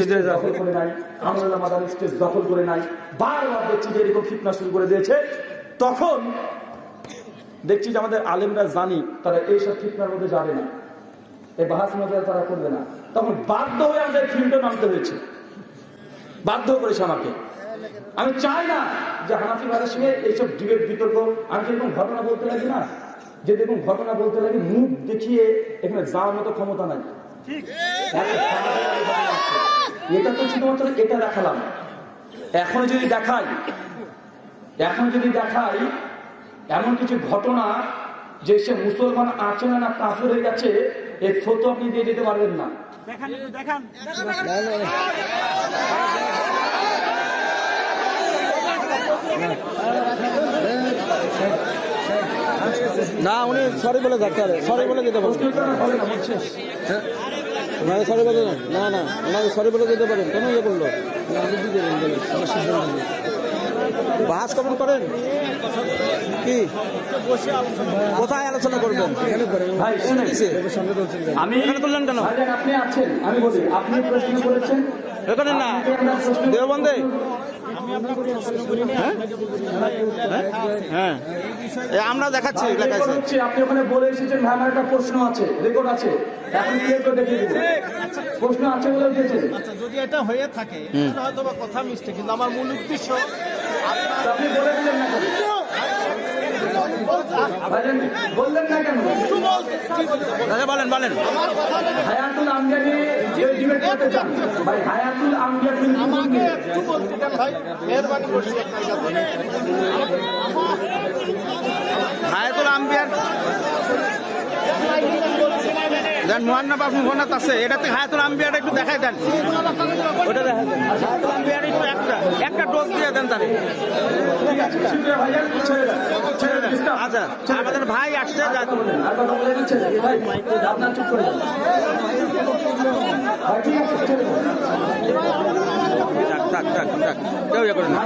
স্টেজ দখল করে নাই, আমরুল্লাহ মাদানী স্টেজ দখল করে নাই, বারবার দেখছি যে এরকম ফিতনা শুরু করে দিয়েছে। তখন দেখছি যে আমাদের আলেমরা জানি তারা এইসব ফিতনার মধ্যে যাবে না, এই বাহাস মজা তারা করবে না। তখন বাধ্য হয়ে আমাদের ফিল্ডে নামতে হয়েছে, বাধ্য করেছে আমাকে। আমি চাই না যে হানাফি ভাইয়ের সঙ্গে এইসব ডিবেট বিতর্ক। আমি যেরকম ঘটনা বলতে লাগি না, যে দেখুন ঘটনা বলতে লাগি, মুখ দেখিয়ে এখানে যাওয়ার মতো ক্ষমতা নাই। এটা তো শুধুমাত্র এটা দেখালাম। এখন যদি দেখাই এমন কিছু ঘটনা যে সে মুসলমান আছে না কাফের হয়ে গেছে, এই ফটো আপনি দিয়ে যেতে পারবেন না। না উনি সরি বলে থাকতে পারে, সরি বলে যেতে পারেন, সরি বলে না না ওনাকে সরি বলে যেতে পারেন। কেন ইয়ে করলো? বাস কখন করেন? কি কোথায় আলোচনা করবেন? ভাই আমি এখানে তুললেন কেন? আপনি আছেন, আমি বলি আপনি প্রশ্ন করেছেন এখানে না দেওবন্দে। হ্যাঁ আমরা দেখাচ্ছি আপনি ওখানে বলে এসেছেন ভাই আমার একটা প্রশ্ন আছে, রেকর্ড আছে, এখন দেখিয়ে দিন। প্রশ্ন আছে বলে দিয়েছেন। আচ্ছা, যদি এটা হয়ে থাকে হয়তো বা কথা মিশছে, কিন্তু আমার মূল উদ্দেশ্য আপনি বলে দিলেন না কেন? বললেন না কেন? বলেন হায়াতুল আম্বিয়া নিয়ে ডিবেট করতে চান ভাই? হায়াতুল আম্বিয়া আমাকে একটু বলতে দেন ভাই, মেহরবানি করছি আপনার কাছে। হায়াতুল আম্বিয়ার দেন মুহান্নাফ আপনি মুহান্নাফ আছে, এটাতে হায়াতুল আম্বিয়াটা একটু দেখাই দেন, ওটা দেখাই দেন। হায়াতুল আম্বিয়ার একটু একটা ডোজ দিয়ে দেন তাহলে। আচ্ছা আমাদের ভাই আসছে, কেউ ইয়ে করে না,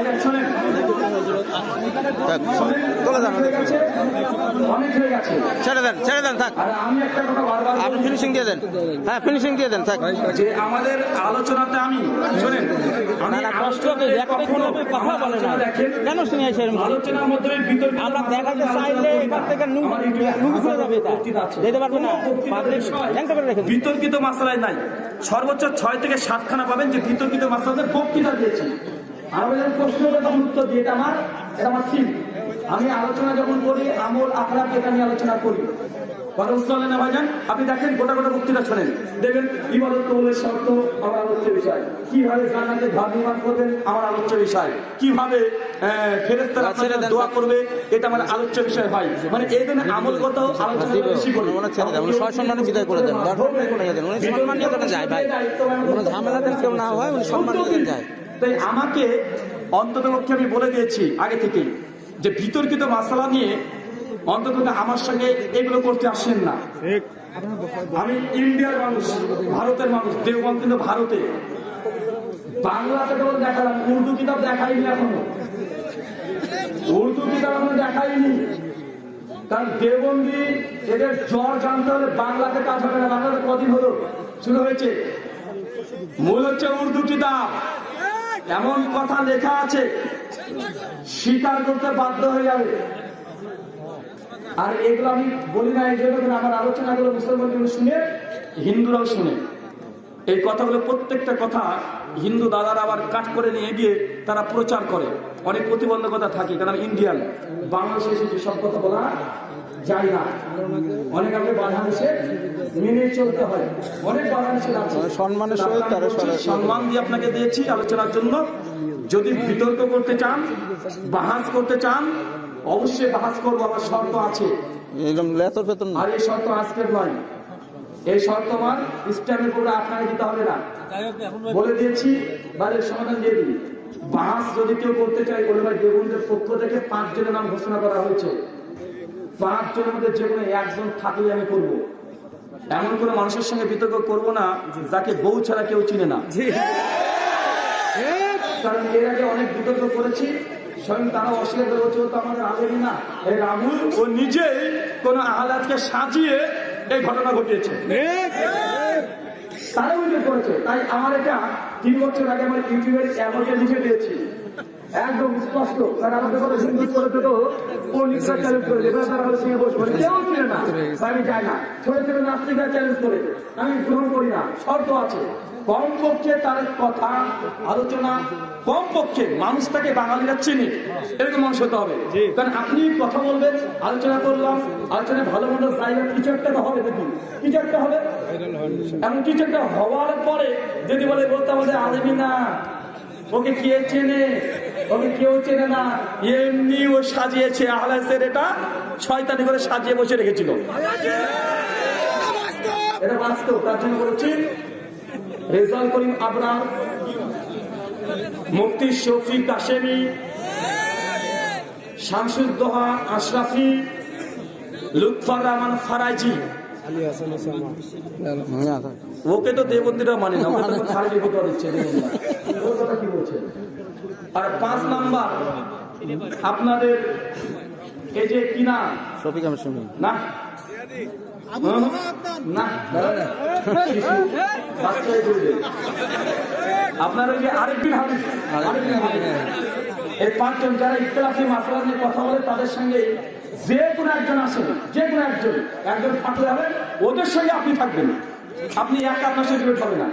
ছেড়ে দেন থাক, আপনি ফিনিশিং দিয়ে দেন। হ্যাঁ ফিনিশিং দিয়ে দেন থাক। যে আমাদের আলোচনাতে আমি শোনেন, কেন শুনে আলোচনার মধ্যে বিতর্ক আমরা দেখাতে চাইলে এখান থেকে খুলে যাবে, যেতে পারবে না। বিতর্কিত মাসালায় নাই, সর্বোচ্চ 6 থেকে 7 খানা পাবেন যে বিতর্কিত মাসালাদের বক্তৃতা দিয়েছি। আমাদের প্রশ্ন তখন উত্তর দিয়ে এটা আমার থিম। আমি আলোচনা যখন করি আমল আখলাক এটা নিয়ে আলোচনা করি। কথা বুঝতে পারলেন না ভাইজান? আপনি দেখেন গোটা বক্তৃতা শোনেন, দেখবেন ইবাদত কবুলের শর্ত আমার আলোচ্য বিষয়, কিভাবে জান্নাতে ঘর নির্মাণ করবেন আমার আলোচ্য বিষয়, কিভাবে ফেরেশতারা দোয়া করবে এটা আমার আলোচ্য বিষয় হয়। মানে এই জন্য আমলগত আলোচনা বেশি করি। সম্মানে বিদায় করে দেন, সম্মান নিয়ে যায় ভাই, কোনো ঝামেলা কেউ না হয়, উনি সম্মান নিয়ে যায়। তাই আমাকে অন্ততপক্ষে আমি বলে দিয়েছি আগে থেকেই যে বিতর্কিত মাসালা নিয়ে অন্তত আমার সঙ্গে এগুলো করতে আসেন না। আমি ইন্ডিয়ার মানুষ, ভারতের মানুষ, দেওবন্দ কিন্তু ভারতে, বাংলাতে কেবল দেখালাম, উর্দু কিতাব দেখাইনি এখনো, উর্দু কিতাব এখনো দেখাইনি। কারণ দেওবন্দি এদের জ্বর জানতে হলে বাংলাতে কাজ হবে না। বাংলাতে কদিন হলো শুরু হয়েছে, মূল হচ্ছে উর্দু কিতাব। এমন কথা লেখা আছে স্বীকার করতে বাধ্য হয়ে যাবে। আর এগুলো আমি বলি না এই জন্য, আমার আলোচনাগুলো মুসলমানগুলো শুনে হিন্দুরাও শুনে। এই কথাগুলো প্রত্যেকটা কথা হিন্দু দাদারা আবার কাট করে নিয়ে গিয়ে তারা প্রচার করে। অনেক প্রতিবন্ধকতা থাকে, কারণ ইন্ডিয়ান বাংলাদেশে এসে সব কথা বলা যায় না, অনেক আগে বাংলাদেশে মেনে চলতে হয়, অনেক বাধানিষেধ আছে। সম্মানের সহিত তারা সরাসরি- সম্মান দিয়ে আপনাকে দিয়েছি আলোচনার জন্য। যদি বিতর্ক করতে চান, বাহাস করতে চান, অবশ্যই বাহাস করবো, আমার শর্ত আছে। এরকম লেতর বেতন না। আর এই শর্ত আজকের নয়, এই শর্ত আমার ইসলামের পুরো আপনাকে দিতে হবে না, বলে দিয়েছি, বাড়ির সমাধান দিয়ে দিই। বাস যদি কেউ করতে চায়, বলে ভাই দেবন্দের পক্ষ থেকে 5 জনের নাম ঘোষণা করা হয়েছে, 5 জনের মধ্যে যে কোনো একজন থাকলে আমি করব। এমন কোনো মানুষের সঙ্গে বিতর্ক করব না যাকে বউ ছাড়া কেউ চিনে না, কারণ এর আগে অনেক বিতর্ক করেছি, স্বয়ং তারা অস্বীকার করে বলছে, ও তো আমাদের আলেমই না। এই রাহুল ও নিজেই কোন আহলাদকে সাজিয়ে এই ঘটনা ঘটিয়েছে, তারা উল্লেখ করেছে। তাই আমার এটা 3 বছর আগে আমার ইউটিউবের অ্যাপে লিখে দিয়েছি, একদম স্পষ্ট। কারণ আমাদের কথা হিন্দু করে তো পন্ডিতরা চ্যালেঞ্জ করে দেবে, তারা হলে সঙ্গে বসবে, কেউ ছিল না, আমি যাই না। ছোট ছোট নাস্তিকরা চ্যালেঞ্জ করে, আমি গ্রহণ করি না। শর্ত আছে, কমপক্ষে তার কথা আলোচনা, কমপক্ষে মানুষটাকে বাঙালিরা চিনি এরকম মানুষ হতে হবে। কারণ আপনি কথা বলবেন, আলোচনা করলাম, আলোচনায় ভালো মন্দ জায়গা কিছু একটা তো হবে, দেখুন কিছু একটা হবে। এমন কিছু একটা হওয়ার পরে যদি বলে বলতে আমাদের আলেমি না, ওকে কে চেনে, ওকে কেউ চেনে না, এমনি ও সাজিয়েছে, আহলাসের এটা শয়তানি করে সাজিয়ে বসে রেখেছিল, এটা বাস্তব। তার জন্য বলেছি রেজাল করিম আবরার, মুফতি শফি কাশেমি, শামসুদ্দোহা আশরাফি, লুৎফর রহমান ফারাজি, ওকে তো দেবন্দিরা মানে না, ওকে তো ফারাজি ফতোয়া দিচ্ছে, ওর কথা কি বলছে। আর 5 নাম্বার আপনাদের এই যে কিনা শফিক আমি শুনি না না বাচ্চাই বলবে, আপনার ওই যে আরেকদিন হবে, এই 5 জন যারা ইখতিলাফি মাসলা নিয়ে কথা বলে, তাদের সঙ্গে যে কোনো একজন আসেন, যে কোনো একজন থাকলে হবে, ওদের সঙ্গে আপনি থাকবেন, আপনি একা আপনার সঙ্গে ডিবেট হবে না।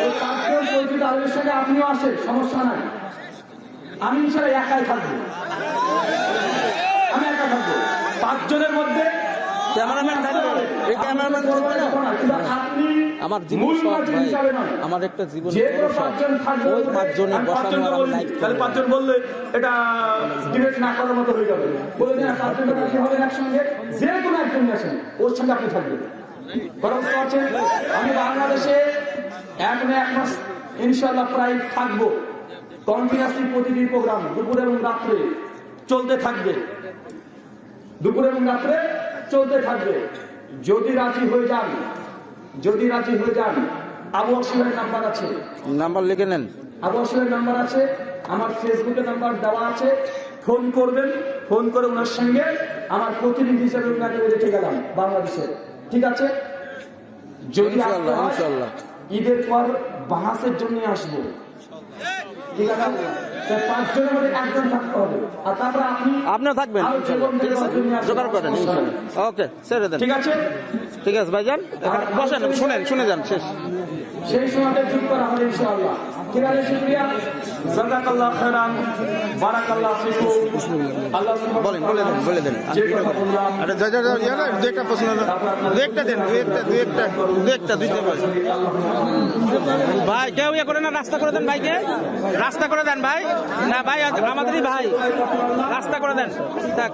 ওই 5 জন পরিচিত আলোকের সঙ্গে আপনিও আসেন, সমস্যা নাই, আমি ইনশাল্লাহ একাই থাকবো, আমি একা থাকবো। 5 জনের মধ্যে ক্যামেরাম্যান থাকবে, এই ক্যামেরাম্যান আপনি আমার জীবন মূল সব মার্জিন ভাই, হিসাবে নয়, আমার একটা জীবন যে কোনো সব। 5 জন থাকবে, ওই 5 জনের আমি 5 বসানো জনকে আর বলি, লাইভ তাহলে 5 জন বললে এটা ডিবেট না করার মতো হয়ে যাবে, বলে দিন 5 জন রাখতে হবে একসঙ্গে, যে কোনো একজন আসেন, ওর সঙ্গে আপনি থাকবেন। বরং তো আছে, আমি বাংলাদেশে 1 না 1 মাস ইনশাআল্লাহ প্রায় থাকবো, কন্টিনিউয়াসলি প্রতিটি প্রোগ্রাম দুপুর এবং রাত্রে চলতে থাকবে, দুপুর এবং রাত্রে চলতে থাকবে। যদি রাজি হয়ে যান, যদি রাজি হয়ে যান, আবু আসিমের নাম্বার আছে, নাম্বার লিখে নেন, আবু আসিমের নাম্বার আছে, আমার ফেসবুকে নাম্বার দেওয়া আছে, ফোন করবেন, ফোন করে ওনার সঙ্গে আমার প্রতিনিধি হিসেবে ওনাকে রেখে গেলাম বাংলাদেশে, ঠিক আছে? যদি আসতে ইনশাআল্লাহ, হয়, ইনশাআল্লাহ। ঈদের পর বাহাসের জন্য আসবো, ঠিক আছে? তো 5 জনের মধ্যে একজন থাকতে হবে, আর তারপরে আপনিও থাকবেন, ইনশাআল্লাহ, ঠিক আছে, জোগাড় করেন, ইনশাআল্লাহ। ওকে, ছেড়ে দেন, ঠিক আছে? ঠিক আছে ভাইজান, এখন বসেন, শুনে যান, শেষ। সেই সময়টা ঠিক করা হবে ইনশাআল্লাহ। ঠিক আছে, শুকরিয়া, জাযাকাল্লাহ খাইরান, বারাকাল্লাহ ফিকুম। আল্লাহ সুবহানাহু বলে দেন যে কথা বললাম, আরে যা দু একটা প্রশ্ন, দু একটা দেন, দুইটা ভাই, কেউ ইয়ে করে না, রাস্তা করে দেন ভাইকে, রাস্তা করে দেন ভাই, না ভাই আমাদেরই ভাই, রাস্তা করে দেন, থাক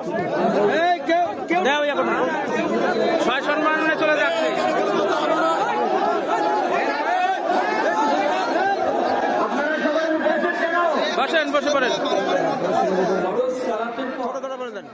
কেউ ইয়ে করে না, ছয় সম্মানে চলে যাচ্ছে। বসেন, বসে পড়েন, সালাতের পর ছোট করে বলে দেন।